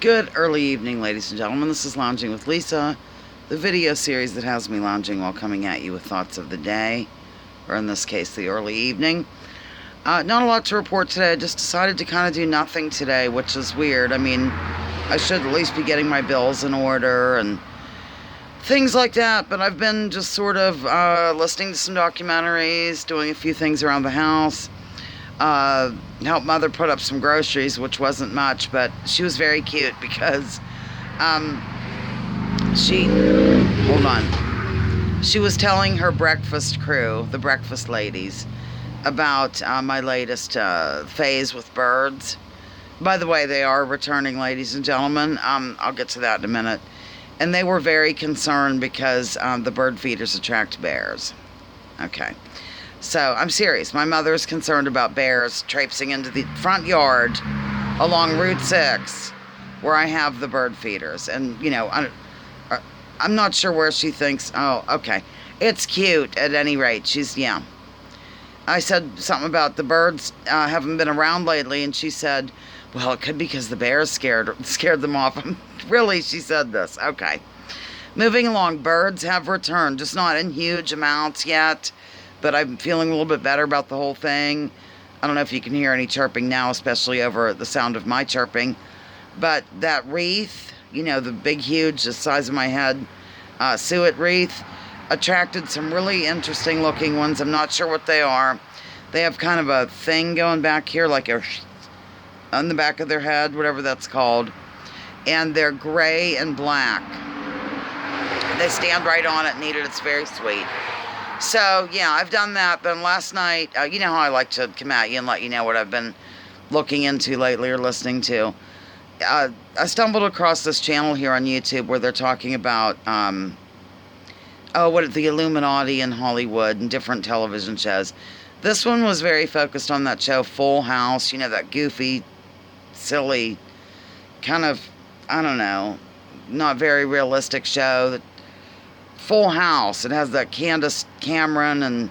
Good early evening, ladies and gentlemen. This is Lounging with Lisa, the video series that has me lounging while coming at you with thoughts of the day, or in this case, the early evening. Not a lot to report today. I just decided to kind of do nothing today, which is weird. I mean, I should at least be getting my bills in order and things like that, but I've been just sort of listening to some documentaries, doing a few things around the house. Helped mother put up some groceries, which wasn't much, but she was very cute because she was telling her breakfast crew, the breakfast ladies, about my latest phase with birds. By the way, they are returning, ladies and gentlemen. I'll get to that in a minute. And they were very concerned because the bird feeders attract bears. Okay. So, I'm serious. My mother is concerned about bears traipsing into the front yard along Route 6 where I have the bird feeders. And, you know, I'm not sure where she thinks, oh, okay. It's cute at any rate. Yeah. I said something about the birds haven't been around lately, and she said, well, it could be because the bears scared them off. Really, she said this. Okay. Moving along, birds have returned, just not in huge amounts yet. But I'm feeling a little bit better about the whole thing. I don't know if you can hear any chirping now, especially over the sound of my chirping. But that wreath, you know, the big, huge, the size of my head, suet wreath, attracted some really interesting looking ones. I'm not sure what they are. They have kind of a thing going back here, like on the back of their head, whatever that's called. And they're gray and black. They stand right on it and eat it. It's very sweet. So, yeah, I've done that. Then last night, you know how I like to come at you and let you know what I've been looking into lately or listening to. I stumbled across this channel here on YouTube where they're talking about, the Illuminati in Hollywood and different television shows. This one was very focused on that show, Full House. You know, that goofy, silly, kind of, I don't know, not very realistic show that Full House. It has that Candace Cameron and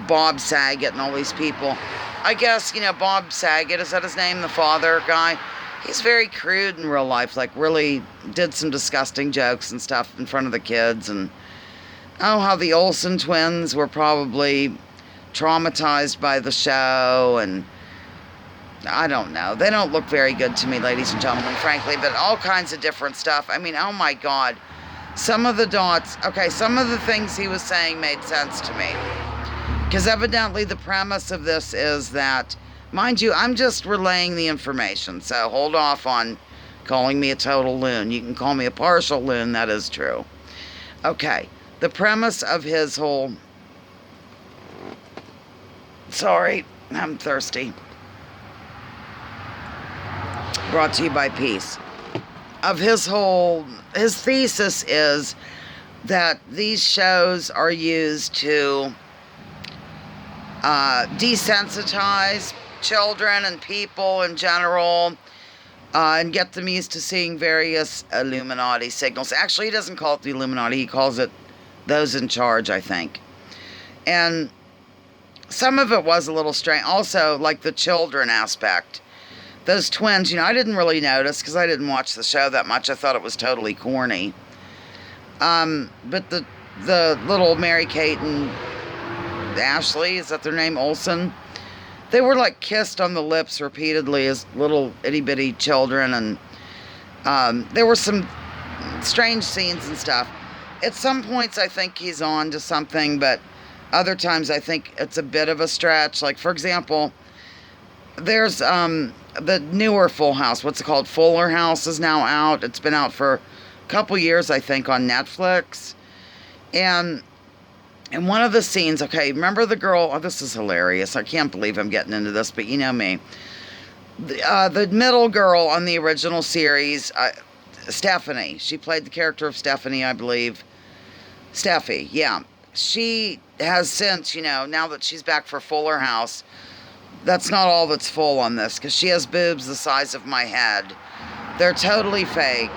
Bob Saget and all these people. I guess, you know, Bob Saget, is that his name? The father guy. He's very crude in real life, like really did some disgusting jokes and stuff in front of the kids. And how the Olsen twins were probably traumatized by the show, and I don't know. They don't look very good to me, ladies and gentlemen, frankly, but all kinds of different stuff. I mean, oh my God. Some of the things he was saying made sense to me. Because evidently the premise of this is that, mind you, I'm just relaying the information, so hold off on calling me a total loon. You can call me a partial loon, that is true. Okay, the premise of his whole... Sorry, I'm thirsty. Brought to you by Peace. Of his thesis is that these shows are used to desensitize children and people in general, and get them used to seeing various Illuminati signals. Actually, he doesn't call it the Illuminati. He calls it those in charge, I think. And some of it was a little strange. Also, like the children aspect. Those twins, you know, I didn't really notice because I didn't watch the show that much. I thought it was totally corny. But the little Mary-Kate and Ashley, is that their name, Olsen? They were like kissed on the lips repeatedly as little itty-bitty children. And there were some strange scenes and stuff. At some points, I think he's on to something, but other times I think it's a bit of a stretch. Like, for example, there's... the newer Full House, what's it called? Fuller House is now out. It's been out for a couple years, I think, on Netflix. And in one of the scenes, okay, remember the girl? Oh, this is hilarious. I can't believe I'm getting into this, but you know me. The middle girl on the original series, Stephanie. She played the character of Stephanie, I believe. Steffi, yeah. She has since, you know, now that she's back for Fuller House... That's not all that's full on this, because she has boobs the size of my head. They're totally fake.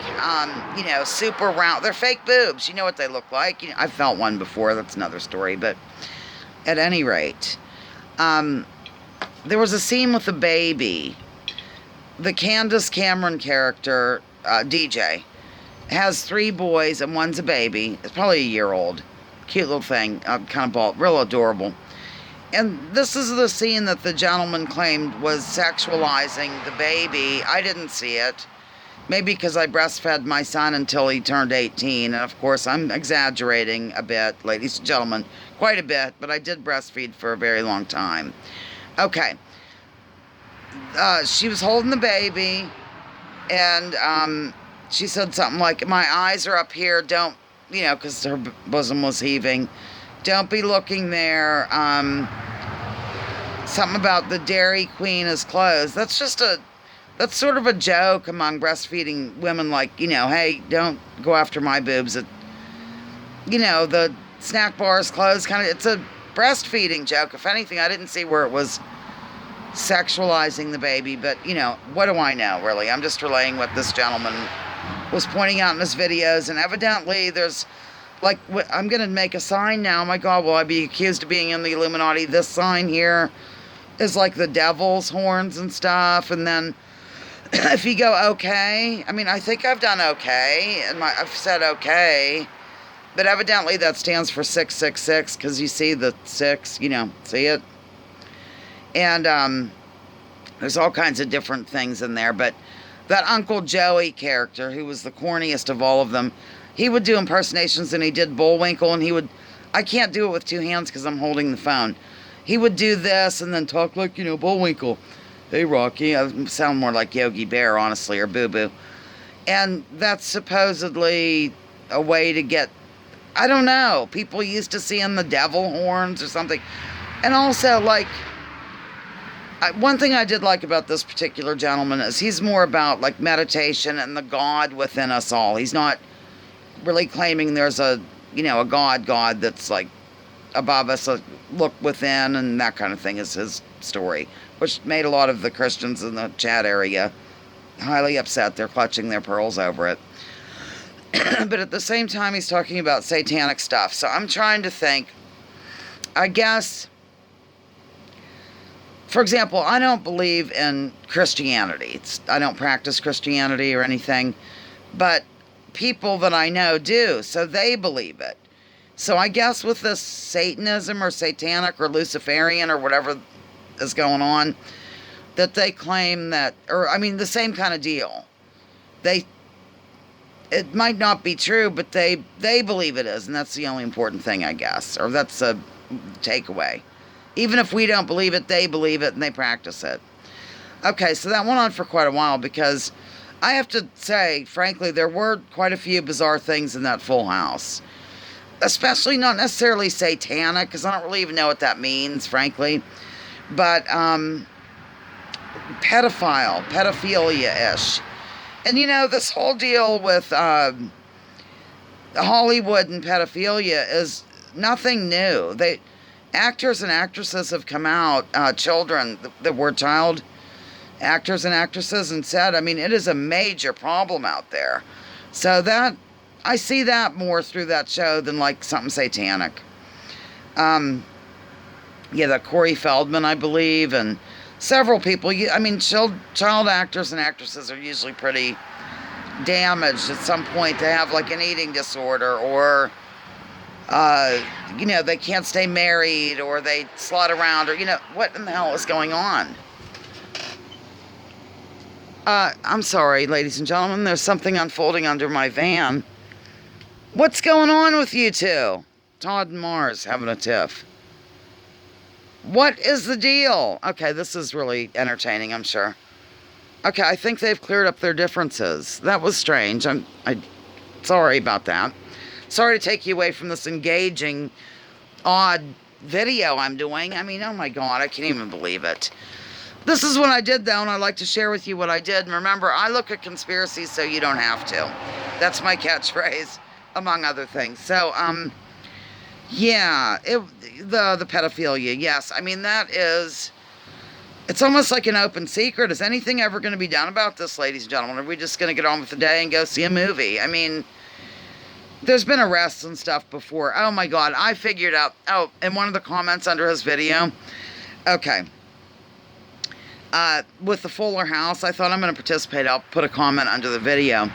You know, super round. They're fake boobs. You know what they look like. You know, I felt one before. That's another story. But at any rate, there was a scene with a baby the Candace Cameron character, DJ, has 3 boys and one's a baby. It's probably a year old. Cute little thing, kind of bald, real adorable. And this is the scene that the gentleman claimed was sexualizing the baby. I didn't see it. Maybe because I breastfed my son until he turned 18. And of course, I'm exaggerating a bit, ladies and gentlemen. Quite a bit, but I did breastfeed for a very long time. Okay. She was holding the baby, and she said something like, my eyes are up here, don't, because her bosom was heaving. Don't be looking there. Something about the Dairy Queen is closed. That's sort of a joke among breastfeeding women, like, hey, don't go after my boobs. The snack bar is closed. It's a breastfeeding joke. If anything, I didn't see where it was sexualizing the baby, but, what do I know, really? I'm just relaying what this gentleman was pointing out in his videos, and evidently there's, like, I'm going to make a sign now. Oh my God, will I be accused of being in the Illuminati? This sign here is like the devil's horns and stuff, and then if you go okay, I think I've done okay, and I've said okay, but evidently that stands for 666, because you see the 6, see it? And there's all kinds of different things in there, but that Uncle Joey character, who was the corniest of all of them, he would do impersonations, and he did Bullwinkle, and I can't do it with 2 hands because I'm holding the phone. He would do this and then talk like, Bullwinkle. Hey, Rocky. I sound more like Yogi Bear, honestly, or Boo Boo. And that's supposedly a way to get, I don't know, people used to seeing the devil horns or something. And also, like, one thing I did like about this particular gentleman is he's more about, like, meditation and the God within us all. He's not really claiming there's a God that's, like, above us, a look within, and that kind of thing is his story, which made a lot of the Christians in the chat area highly upset. They're clutching their pearls over it. But at the same time, he's talking about satanic stuff. So I'm trying to think, I guess, for example, I don't believe in Christianity. I don't practice Christianity or anything, but people that I know do, so they believe it. So I guess with this Satanism or satanic or Luciferian or whatever is going on, that they claim that, or the same kind of deal. It might not be true, but they believe it is, and that's the only important thing, I guess, or that's a takeaway. Even if we don't believe it, they believe it and they practice it. Okay, so that went on for quite a while, because I have to say, frankly, there were quite a few bizarre things in that Full House. Especially not necessarily satanic, because I don't really even know what that means, frankly. But pedophilia-ish. And this whole deal with Hollywood and pedophilia is nothing new. Actors and actresses have come out, children that were child actors and actresses, and said, it is a major problem out there. So I see that more through that show than like something satanic. The Corey Feldman, I believe, and several people. Child actors and actresses are usually pretty damaged at some point. They have like an eating disorder, or they can't stay married, or they slut around, or what in the hell is going on? I'm sorry, ladies and gentlemen. There's something unfolding under my van. What's going on with you two? Todd and Mars having a tiff. What is the deal? Okay, this is really entertaining, I'm sure. Okay, I think they've cleared up their differences. That was strange. I'm sorry about that. Sorry to take you away from this engaging, odd video I'm doing. Oh my God, I can't even believe it. This is what I did, though, and I'd like to share with you what I did. And remember, I look at conspiracies so you don't have to. That's my catchphrase, among other things. So, the pedophilia, yes. That is, it's almost like an open secret. Is anything ever going to be done about this, ladies and gentlemen? Are we just going to get on with the day and go see a movie? There's been arrests and stuff before. Oh my God, I figured out, in one of the comments under his video, okay. with the Fuller House. I thought I'm going to participate. I'll put a comment under the video.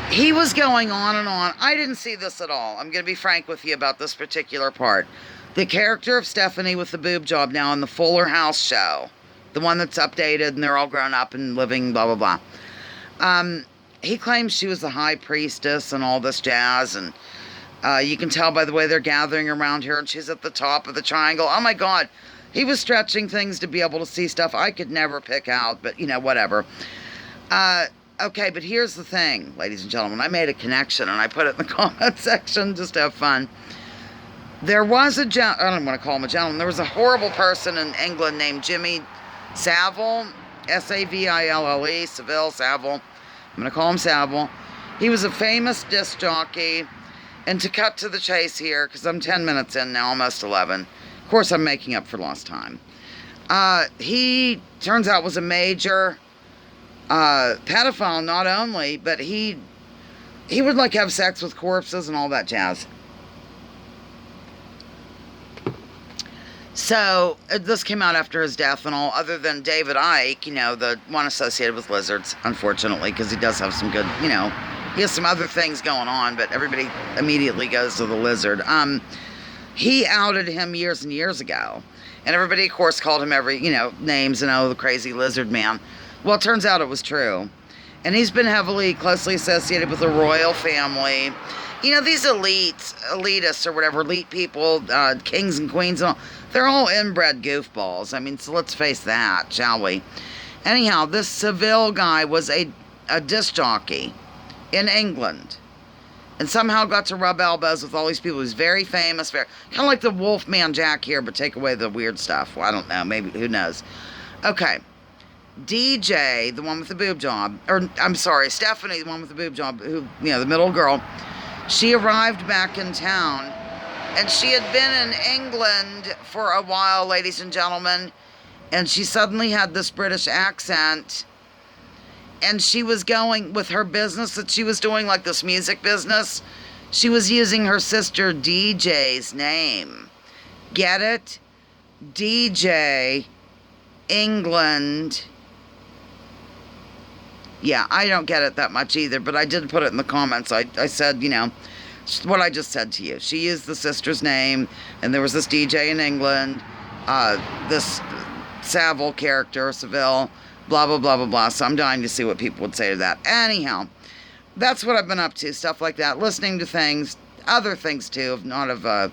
He was going on and on. I didn't see this at all. I'm going to be frank with you about this particular part. The character of Stephanie with the boob job now in the Fuller House show, the one that's updated and they're all grown up and living blah, blah, blah. He claims she was the high priestess and all this jazz, and you can tell by the way they're gathering around her, and she's at the top of the triangle. Oh my God. He was stretching things to be able to see stuff I could never pick out, but, you know, whatever. Okay, but here's the thing, ladies and gentlemen. I made a connection, and I put it in the comment section just to have fun. There was I don't want to call him a gentleman. There was a horrible person in England named Jimmy Savile, Saville, Savile. I'm going to call him Savile. He was a famous disc jockey. And to cut to the chase here, because I'm 10 minutes in now, almost 11. Of course, I'm making up for lost time. He, turns out, was a major pedophile, not only, but he would, like, have sex with corpses and all that jazz. So, this came out after his death and all, other than David Icke, you know, the one associated with lizards, unfortunately, because he does have some good, you know, he has some other things going on, but everybody immediately goes to the lizard. He outed him years and years ago. And everybody, of course, called him names and, the crazy lizard man. Well, it turns out it was true. And he's been closely associated with the royal family. You know, these elitists or whatever, elite people, kings and queens and all, they're all inbred goofballs. I mean, so let's face that, shall we? Anyhow, this Saville guy was a disc jockey in England, and somehow got to rub elbows with all these people. He's very famous, kind of like the Wolfman Jack here, but take away the weird stuff. Well, I don't know, maybe, who knows. Okay, DJ, the one with the boob job, or I'm sorry, Stephanie, the one with the boob job, who, you know, the middle girl, she arrived back in town, and she had been in England for a while, ladies and gentlemen, and she suddenly had this British accent. And she was going with her business that she was doing, like this music business. She was using her sister DJ's name. Get it? DJ, England. Yeah, I don't get it that much either, but I did put it in the comments. I said, you know, what I just said to you. She used the sister's name, and there was this DJ in England, this Savile character, Saville, blah, blah, blah, blah, blah. So I'm dying to see what people would say to that. Anyhow, that's what I've been up to, stuff like that. Listening to things, other things too, not of a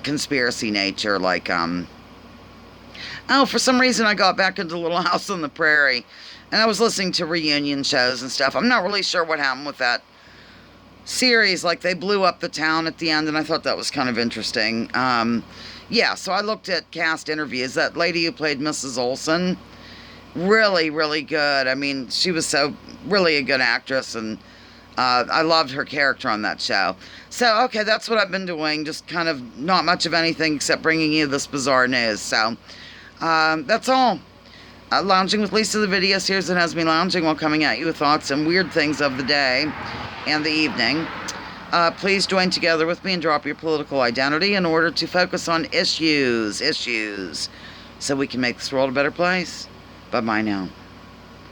conspiracy nature, like, for some reason I got back into Little House on the Prairie, and I was listening to reunion shows and stuff. I'm not really sure what happened with that series. Like, they blew up the town at the end, and I thought that was kind of interesting. Yeah, so I looked at cast interviews. That lady who played Mrs. Olsen, really, really good. I mean, she was really a good actress, and I loved her character on that show. So, okay, that's what I've been doing. Just kind of not much of anything except bringing you this bizarre news. So, that's all. Lounging with Lisa, the video series that has me lounging while coming at you with thoughts and weird things of the day and the evening. Please join together with me and drop your political identity in order to focus on issues, so we can make this world a better place. Bye-bye now.